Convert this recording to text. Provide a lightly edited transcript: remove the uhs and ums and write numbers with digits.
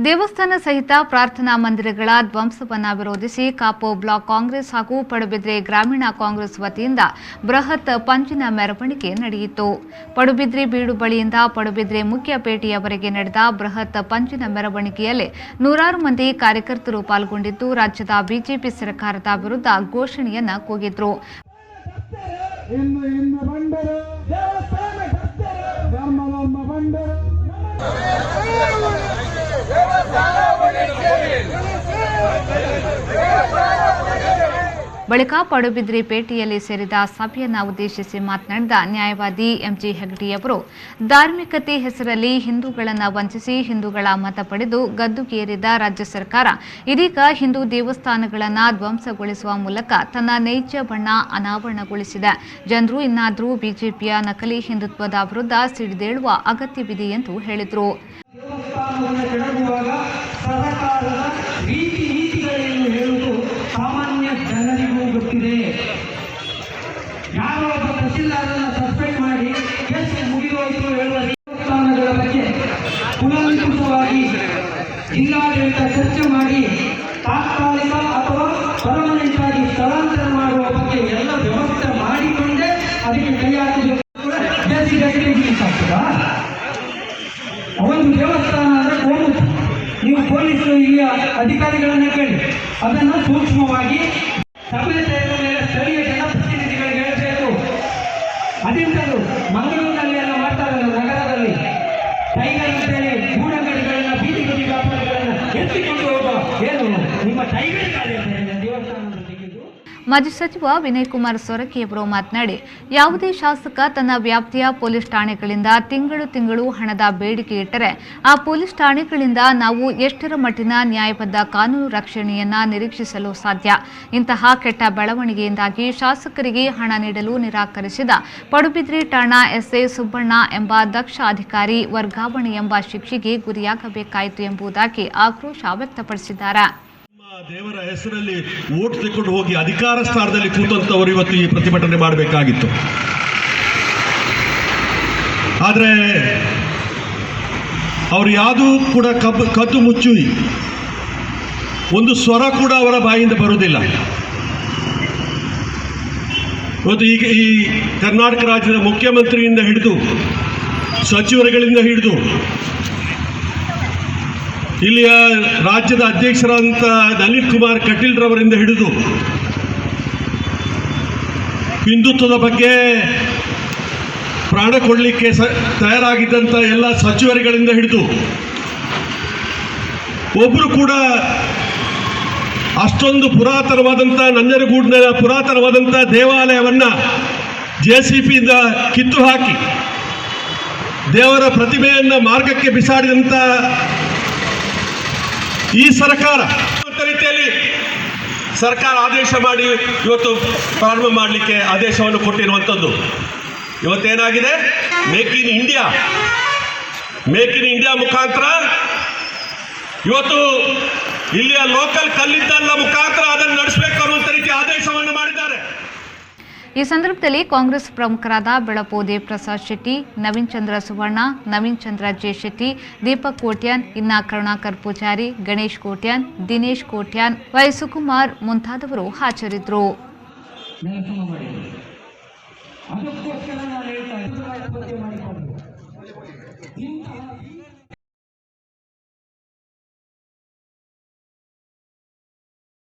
ದೇವಸ್ಥಾನ ಸಹಿತ ಪ್ರಾರ್ಥನಾ ಮಂದಿರಗಳ ಧ್ವಂಸವನ್ನು ವಿರೋಧಿಸಿ ಕಾಪು ಬ್ಲಾಕ್ ಕಾಂಗ್ರೆಸ್ ಹಾಗೂ ಪಡುಬಿದ್ರೆ ಗ್ರಾಮೀಣ ಕಾಂಗ್ರೆಸ್ ವತಿಯಿಂದ ಬೃಹತ್ ಪಂಜಿನ ಮೆರವಣಿಗೆ ನಡೆಯಿತು. ಪಡುಬಿದ್ರೆ ಬೀಡು ಬಳಿಯಿಂದ ಪಡುಬಿದ್ರೆ ಮುಖ್ಯಪೇಟೆಯವರೆಗೆ ನಡೆದ ಬೃಹತ್ ಪಂಜಿನ ಮೆರವಣಿಗೆಯಲ್ಲಿ ನೂರಾರು ಮಂದಿ ಕಾರ್ಯಕರ್ತರು ಪಾಲ್ಗೊಂಡಿದ್ದು ರಾಜ್ಯದ ಬಿಜೆಪಿ ಸರ್ಕಾರದ ವಿರುದ್ಧ ಘೋಷಣೆಯನ್ನ ಕೂಗಿದ್ರು. ಬಳಿಕ ಪಡುಬಿದ್ರಿ ಪೇಟೆಯಲ್ಲಿ ಸೇರಿದ ಸಭೆಯನ್ನು ಉದ್ದೇಶಿಸಿ ಮಾತನಾಡಿದ ನ್ಯಾಯವಾದಿ ಎಂಜಿ ಹೆಗ್ಡೆಯವರು ಧಾರ್ಮಿಕತೆ ಹೆಸರಲ್ಲಿ ಹಿಂದೂಗಳನ್ನು ವಂಚಿಸಿ ಹಿಂದೂಗಳ ಮತ ಪಡೆದು ಗದ್ದುಗೇರಿದ ರಾಜ್ಯ ಸರ್ಕಾರ ಇದೀಗ ಹಿಂದೂ ದೇವಸ್ಥಾನಗಳನ್ನು ಧ್ವಂಸಗೊಳಿಸುವ ಮೂಲಕ ತನ್ನ ನೈಜ ಬಣ್ಣ ಅನಾವರಣಗೊಳಿಸಿದೆ. ಜನರು ಇನ್ನಾದರೂ ಬಿಜೆಪಿಯ ನಕಲಿ ಹಿಂದುತ್ವದ ವಿರುದ್ಧ ಸಿಡಿದೇಳುವ ಅಗತ್ಯವಿದೆ ಎಂದು ಹೇಳಿದರು. ಸಾಮಾನ್ಯ ಜನರಿಗೂ ಗೊತ್ತಿದೆ. ಯಾರೋ ಒಬ್ಬ ತಹಸೀಲ್ದಾರರನ್ನು ಸಸ್ಪೆಂಡ್ ಮಾಡಿ ಕೇಸ್ ಮುಗಿದೋಯ್ತು ಹೇಳುವ ದೇವಸ್ಥಾನಗಳ ಬಗ್ಗೆ ಕೂಲಂಕುಷವಾಗಿ ಜಿಲ್ಲಾಡಳಿತ ಚರ್ಚೆ ಮಾಡಿ ತಾತ್ಕಾಲಿಕ ಅಥವಾ ಪರ್ಮನೆಂಟ್ ಆಗಿ ಸ್ಥಳಾಂತರ ಮಾಡುವ ಬಗ್ಗೆ ಎಲ್ಲ ವ್ಯವಸ್ಥೆ ಮಾಡಿಕೊಂಡೇ ಅದಕ್ಕೆ ಕೈ ಹಾಕಬೇಕು. ಒಂದು ದೇವಸ್ಥಾನ ಅಂದರೆ ಕೋಮು. ನೀವು ಪೊಲೀಸರು ಇಲ್ಲಿಯ ಅಧಿಕಾರಿಗಳನ್ನ ಕೇಳಿ ಅದನ್ನು ಸೂಕ್ಷ್ಮವಾಗಿ ಸಭೆ ಸೇರಿದ ಮೇಲೆ ಸ್ಥಳೀಯ ಜನಪ್ರತಿನಿಧಿಗಳಿಗೆ ಹೇಳಬೇಕು. ಅದಿಂದಲೂ ಮಂಗಳೂರಿನಲ್ಲಿ ಎಲ್ಲ ಮಾಡ್ತಾರಲ್ಲ, ನಗರದಲ್ಲಿ ಟೈಗರ್ ಅಂತೇಳಿ ಗೂಡಂಗಡಿಗಳನ್ನ ಬೀದಿ ಬದಿ ವ್ಯಾಪಾರಿಗಳನ್ನ ಎತ್ತಿಕೊಂಡು ಹೋಗುವ ಏನು ನಿಮ್ಮ ಟೈಗರ್ ಕಾರ್ಯ ದೇವಸ್ಥಾನದ ತೆಗೆದು. ಮಾಜಿ ಸಚಿವ ವಿನಯ್ ಕುಮಾರ್ ಸೊರಕೆಯವರು ಮಾತನಾಡಿ, ಯಾವುದೇ ಶಾಸಕ ತನ್ನ ವ್ಯಾಪ್ತಿಯ ಪೊಲೀಸ್ ಠಾಣೆಗಳಿಂದ ತಿಂಗಳು ಹಣದ ಬೇಡಿಕೆ ಇಟ್ಟರೆ ಆ ಪೊಲೀಸ್ ಠಾಣೆಗಳಿಂದ ನಾವು ಎಷ್ಟರ ಮಟ್ಟಿನ ನ್ಯಾಯಬದ್ಧ ಕಾನೂನು ರಕ್ಷಣೆಯನ್ನ ನಿರೀಕ್ಷಿಸಲು ಸಾಧ್ಯ? ಇಂತಹ ಕೆಟ್ಟ ಬೆಳವಣಿಗೆಯಿಂದಾಗಿ ಶಾಸಕರಿಗೆ ಹಣ ನೀಡಲು ನಿರಾಕರಿಸಿದ ಪಡುಬಿದ್ರಿ ಠಾಣಾ ಎಸ್ಐ ಸುಬ್ಬಣ್ಣ ಎಂಬ ದಕ್ಷ ಅಧಿಕಾರಿ ವರ್ಗಾವಣೆ ಎಂಬ ಶಿಕ್ಷೆಗೆ ಗುರಿಯಾಗಬೇಕಾಯಿತು ಎಂಬುದಾಗಿ ಆಕ್ರೋಶ ವ್ಯಕ್ತಪಡಿಸಿದ್ದಾರೆ. ದೇವರ ಹೆಸರಲ್ಲಿ ಓಟ್ ತೆಗೆದುಕೊಂಡು ಹೋಗಿ ಅಧಿಕಾರ ಸ್ಥಾನದಲ್ಲಿ ಕೂತಂತವರು ಇವತ್ತು ಈ ಪ್ರತಿಭಟನೆ ಮಾಡಬೇಕಾಗಿತ್ತು. ಆದರೆ ಅವರು ಯಾವುದೂ ಕೂಡ ಕದ್ದು ಮುಚ್ಚಿ ಒಂದು ಸ್ವರ ಕೂಡ ಅವರ ಬಾಯಿಂದ ಬರುವುದಿಲ್ಲ. ಇವತ್ತು ಈಗ ಈ ಕರ್ನಾಟಕ ರಾಜ್ಯದ ಮುಖ್ಯಮಂತ್ರಿಯಿಂದ ಹಿಡಿದು ಸಚಿವರುಗಳಿಂದ ಹಿಡಿದು ಇಲ್ಲಿಯ ರಾಜ್ಯದ ಅಧ್ಯಕ್ಷರಾದಂಥ ನಳಿನ್ ಕುಮಾರ್ ಕಟೀಲ್ ರವರಿಂದ ಹಿಡಿದು ಹಿಂದುತ್ವದ ಬಗ್ಗೆ ಪ್ರಾಣ ಕೊಡಲಿಕ್ಕೆ ತಯಾರಾಗಿದ್ದಂಥ ಎಲ್ಲ ಸಚಿವರುಗಳಿಂದ ಹಿಡಿದು ಒಬ್ಬರು ಕೂಡ ಅಷ್ಟೊಂದು ಪುರಾತನವಾದಂಥ ನಂಜನಗೂಡಿನ ಪುರಾತನವಾದಂಥ ದೇವಾಲಯವನ್ನು JCBಯಿಂದ ಕಿತ್ತು ಹಾಕಿ ದೇವರ ಪ್ರತಿಮೆಯನ್ನು ಮಾರ್ಗಕ್ಕೆ ಬಿಸಾಡಿದಂಥ ಈ ಸರ್ಕಾರ ರೀತಿಯಲ್ಲಿ ಸರ್ಕಾರ ಆದೇಶ ಮಾಡಿ ಇವತ್ತು ಪ್ರಾರಂಭ ಮಾಡಲಿಕ್ಕೆ ಆದೇಶವನ್ನು ಕೊಟ್ಟಿರುವಂಥದ್ದು. ಇವತ್ತೇನಾಗಿದೆ, ಮೇಕ್ ಇನ್ ಇಂಡಿಯಾ ಮುಖಾಂತರ ಇವತ್ತು ಇಲ್ಲಿಯ ಲೋಕಲ್ ಕಲ್ಲಿದ್ದಲ್ಲ ಮುಖಾಂತರ ಅದನ್ನು ನಡೆಸಬೇಕು ಅನ್ನುವಂಥ ರೀತಿ ಆದೇಶವನ್ನು ಮಾಡಿದ್ದಾರೆ. ಈ ಸಂದರ್ಭದಲ್ಲಿ ಕಾಂಗ್ರೆಸ್ ಪ್ರಮುಖರಾದ ಬೆಳಪು ದೇವಪ್ರಸಾದ್ ಶೆಟ್ಟಿ, ನವೀನ್ ಚಂದ್ರ ಸುವರ್ಣ, ನವೀನ್ ಚಂದ್ರ ಜೆ ಶೆಟ್ಟಿ, ದೀಪಕ್ ಕೋಟ್ಯಾನ್, ಇನ್ನ ಕರುಣಾಕರ್ ಪೂಜಾರಿ, ಗಣೇಶ್ ಕೋಟ್ಯಾನ್, ದಿನೇಶ್ ಕೋಟ್ಯಾನ್, ವೈ ಸುಕುಮಾರ್ ಮುಂತಾದವರು ಹಾಜರಿದ್ದರು.